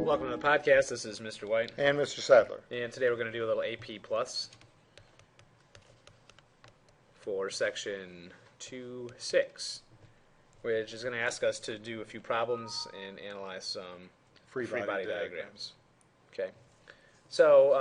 Welcome to the podcast. This is Mr. White. And Mr. Sadler. And today we're going to do a little AP Plus for section 2.6, which is going to ask us to do a few problems and analyze some free body diagrams. Okay. So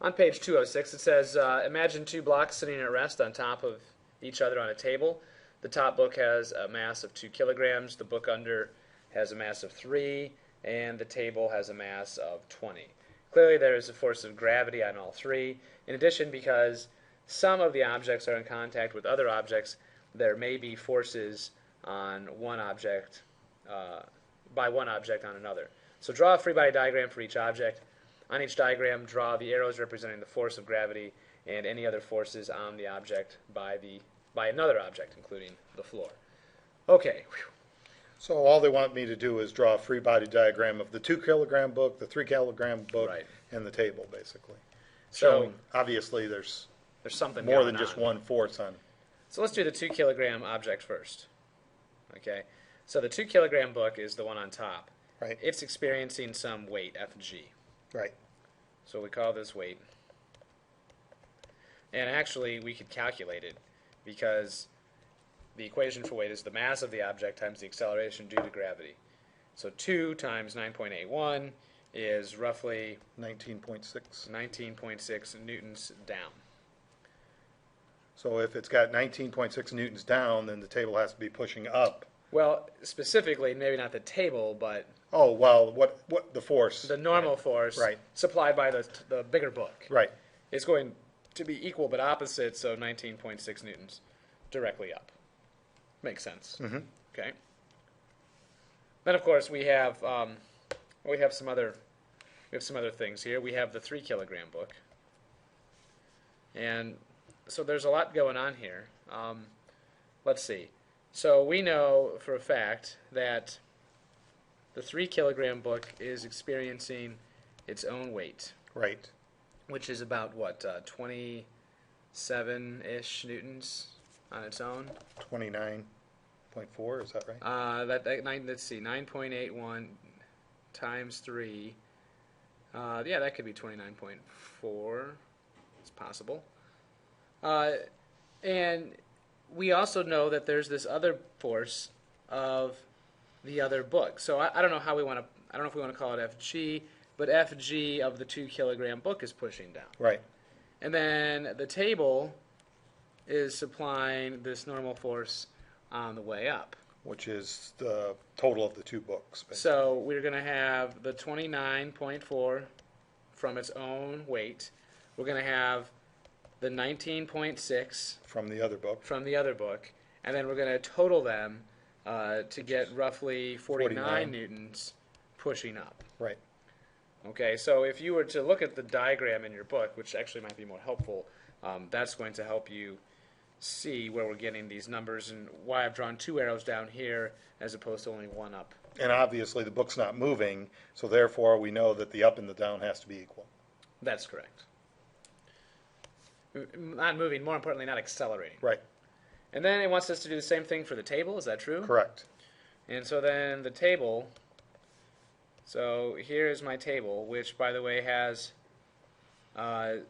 on page 206 it says, imagine two blocks sitting at rest on top of each other on a table. The top book has a mass of 2 kilograms. The book under has a mass of 3. And the table has a mass of 20. Clearly there is a force of gravity on all three. In addition, because some of the objects are in contact with other objects, there may be forces on one object, by one object on another. So draw a free body diagram for each object. On each diagram, draw the arrows representing the force of gravity and any other forces on the object by another object, including the floor. Okay. So all they want me to do is draw a free body diagram of the 2 kilogram book, the 3 kilogram book, Right. and the table, basically. So Showing, obviously, there's something more going than just on. one force on. So let's do the 2 kilogram object first. Okay. So the 2 kilogram book is the one on top. Right. It's experiencing some weight, Fg. Right. So we call this weight. And actually, we could calculate it because the equation for weight is the mass of the object times the acceleration due to gravity. So 2 times 9.81 is roughly 19.6. 19.6 newtons down. So if it's got 19.6 newtons down, then the table has to be pushing up. Well, specifically, maybe not the table, but Oh, well, what the force? the normal force Right. supplied by the bigger book Right. is going to be equal but opposite, so 19.6 newtons directly up. Makes sense. Mm-hmm. Okay. Then of course we have some other things here. We have the 3 kilogram book, and so there's a lot going on here. Let's see. So we know for a fact that the 3 kilogram book is experiencing its own weight, Right. which is about what 27-ish newtons on its own. 29.4, is that right? Let's see, 9.81 times 3. Yeah, that could be 29.4. It's possible. And we also know that there's this other force of the other book. So I don't know how we want to. I don't know if we want to call it Fg, but Fg of the 2 kilogram book is pushing down. Right. And then the table is supplying this normal force on the way up. Which is the total of the 2 books. Basically. So we're going to have the 29.4 from its own weight. We're going to have the 19.6 From the other book. from the other book. And then we're going to total them to get roughly 49 newtons pushing up. Right. Okay, so if you were to look at the diagram in your book, which actually might be more helpful, that's going to help you see where we're getting these numbers and why I've drawn 2 arrows down here as opposed to only 1 up. And obviously the book's not moving, so therefore we know that the up and the down has to be equal. That's correct. Not moving, more importantly, not accelerating. Right. And then it wants us to do the same thing for the table, is that true? Correct. And so then the table, so here is my table, which by the way has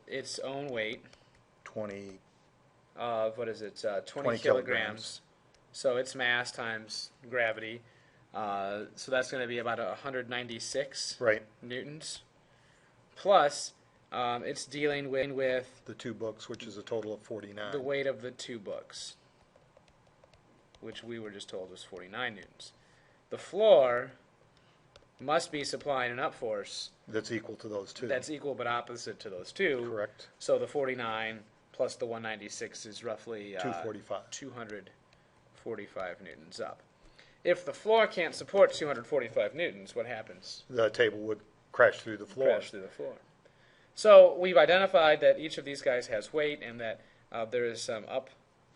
its own weight 20. of, 20 20 kilograms. So its mass times gravity. So that's going to be about 196 Right. newtons. Plus, it's dealing with The 2 books, which is a total of 49. the weight of the 2 books, which we were just told was 49 newtons. The floor must be supplying an up force That's equal to those 2. that's equal but opposite to those 2. correct. So the 49 plus the 196 is roughly 245. 245 newtons up. If the floor can't support 245 newtons, what happens? The table would crash through the floor. Crash through the floor. So we've identified that each of these guys has weight and that there is some up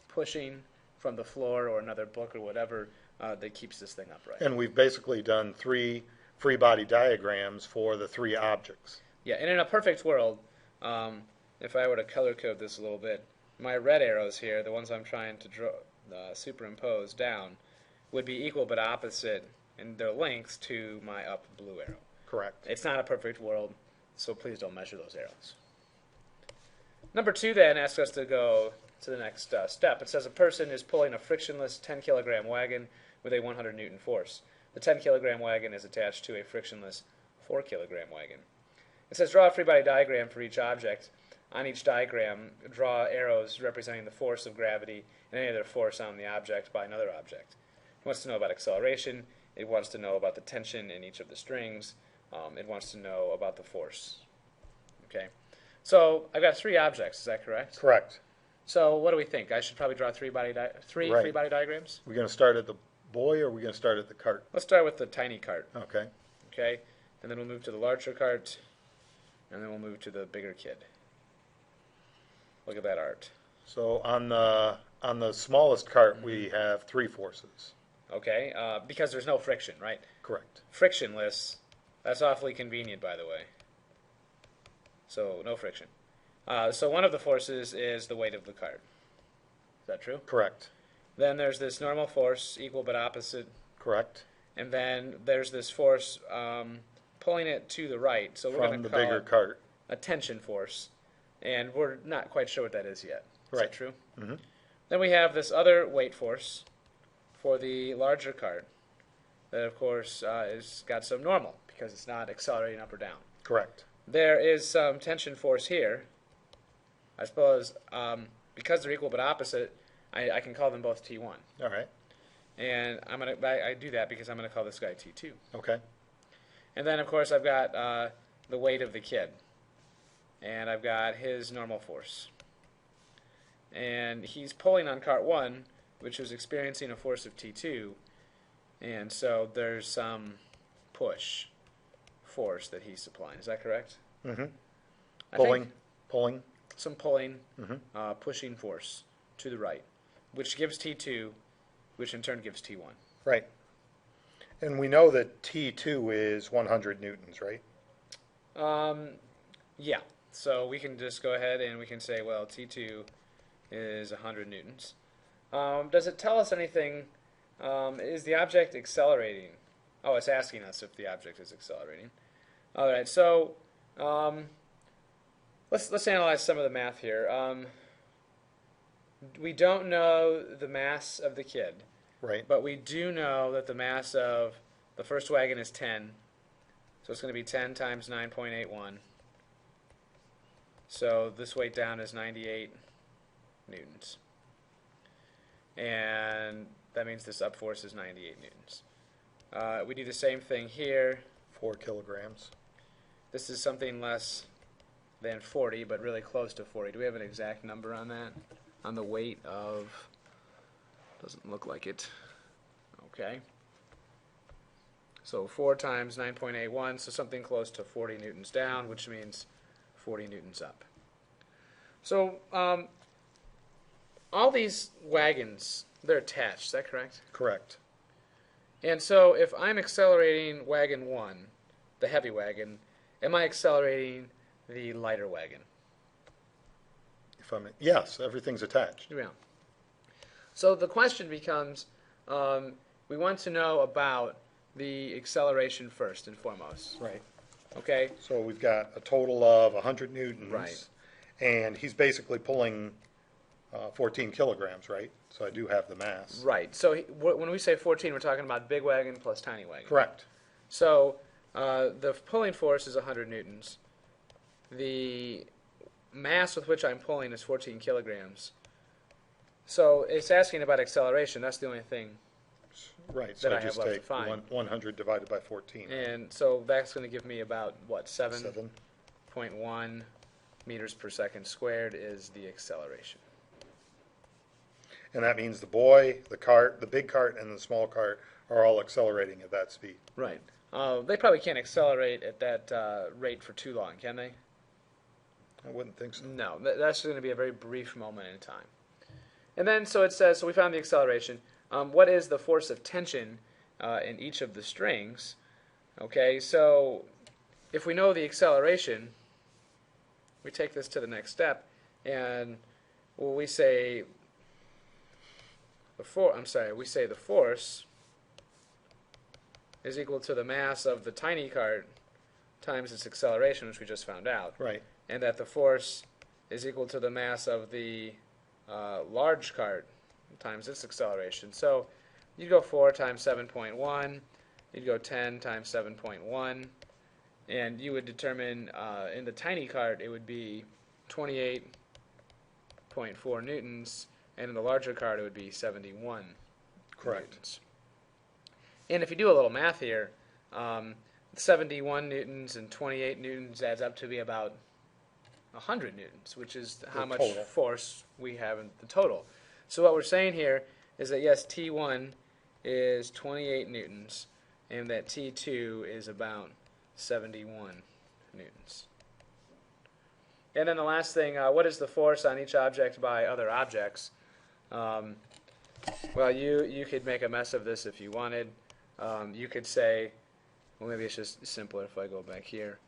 pushing from the floor or another book or whatever that keeps this thing upright. And we've basically done 3 free body diagrams for the 3 objects. Yeah, and in a perfect world, if I were to color code this a little bit, my red arrows here, the ones I'm trying to draw, superimpose down, would be equal but opposite and their lengths to my up blue arrow. Correct. It's not a perfect world, so please don't measure those arrows. Number 2 then asks us to go to the next step. It says a person is pulling a frictionless 10-kilogram wagon with a 100 Newton force. The 10-kilogram wagon is attached to a frictionless 4-kilogram wagon. It says draw a free body diagram for each object. On each diagram, draw arrows representing the force of gravity and any other force on the object by another object. It wants to know about acceleration. It wants to know about the tension in each of the strings. It wants to know about the force. Okay, so I've got 3 objects. Is that correct? Correct. So what do we think? I should probably draw three Right. free body diagrams. We're going to start at the boy, or are we going to start at the cart? Let's start with the tiny cart. Okay. Okay, and then we'll move to the larger cart, and then we'll move to the bigger kid. Look at that art. So on the smallest cart, we have 3 forces. Okay, because there's no friction, right? Correct. Frictionless. That's awfully convenient, by the way. So no friction. So one of the forces is the weight of the cart. Is that true? Correct. Then there's this normal force, equal but opposite. Correct. And then there's this force pulling it to the right. So we're going From to the call bigger it cart. a tension force. And we're not quite sure what that is yet. Is Right. that true? Mm-hmm. Then we have this other weight force for the larger cart that, of course, is got some normal because it's not accelerating up or down. Correct. There is some tension force here. I suppose because they're equal but opposite, I can call them both T1. All right. And I do that because I'm going to call this guy T2. Okay. And then, of course, I've got the weight of the kid. And I've got his normal force. And he's pulling on cart 1, which was experiencing a force of T2. And so there's some push force that he's supplying. Is that correct? Mm-hmm. I Pulling. think Pulling. some pulling, Mm-hmm. pushing force to the right, which gives T2, which in turn gives T1. Right. And we know that T2 is 100 newtons, right? Yeah. So we can just go ahead and we can say, well, T2 is 100 newtons. Does it tell us anything? Is the object accelerating? Oh, it's asking us if the object is accelerating. All right. So let's analyze some of the math here. We don't know the mass of the kid, Right. but we do know that the mass of the first wagon is 10. So it's going to be 10 times 9.81. So this weight down is 98 newtons. And that means this up force is 98 newtons. We do the same thing here. 4 kilograms. This is something less than 40, but really close to 40. Do we have an exact number on that? On the weight of... Doesn't look like it. Okay. So 4 times 9.81, so something close to 40 newtons down, which means 40 newtons up. So all these wagons, they're attached, is that correct? Correct. And so if I'm accelerating wagon 1, the heavy wagon, am I accelerating the lighter wagon? Yes, everything's attached. Yeah. So the question becomes, we want to know about the acceleration first and foremost. Right. Okay? So we've got a total of 100 newtons. Right. And he's basically pulling 14 kilograms, right? So I do have the mass. Right. So when we say 14, we're talking about big wagon plus tiny wagon. Correct. So the pulling force is 100 newtons. The mass with which I'm pulling is 14 kilograms. So it's asking about acceleration. That's the only thing. Right. So that I I have just left to take find. 100 divided by 14. And so that's going to give me about, what, 7. 7.1 meters per second squared is the acceleration. And that means the boy, the cart, the big cart, and the small cart are all accelerating at that speed. Right. They probably can't accelerate at that rate for too long, can they? I wouldn't think so. No, that's going to be a very brief moment in time. And then, so it says, so we found the acceleration. What is the force of tension in each of the strings? Okay, so if we know the acceleration, we take this to the next step, and we say the force is equal to the mass of the tiny cart times its acceleration, which we just found out. Right. And that the force is equal to the mass of the large cart times its acceleration. So you'd go 4 times 7.1, you'd go 10 times 7.1, and you would determine in the tiny cart it would be 28.4 newtons, and in the larger cart it would be 71 Correct. newtons. And if you do a little math here, 71 newtons and 28 newtons adds up to be about 100 newtons, which is how much total force we have in the total. So what we're saying here is that, yes, T1 is 28 newtons, and that T2 is about 71 newtons. And then the last thing, what is the force on each object by other objects? Well, you could make a mess of this if you wanted. You could say, well, maybe it's just simpler if I go back here.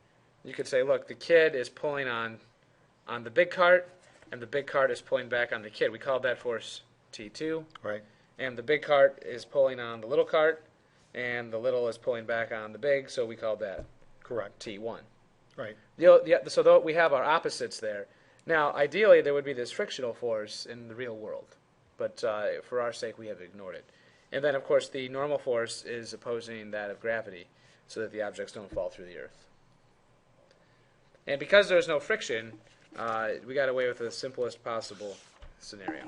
You could say, look, the kid is pulling on the big cart, and the big cart is pulling back on the kid. We called that force T2. Right. And the big cart is pulling on the little cart, and the little is pulling back on the big, so we called that Correct. T1. Right. So we have our opposites there. Now, ideally, there would be this frictional force in the real world, but for our sake, we have ignored it. And then, of course, the normal force is opposing that of gravity, so that the objects don't fall through the earth. And because there's no friction, we got away with the simplest possible scenario.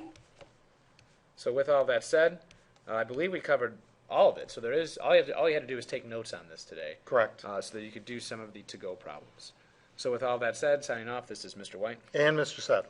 So with all that said, I believe we covered all of it. So there is all you had to do is take notes on this today. Correct. So that you could do some of the to-go problems. So with all that said, signing off, this is Mr. White. And Mr. Sadler.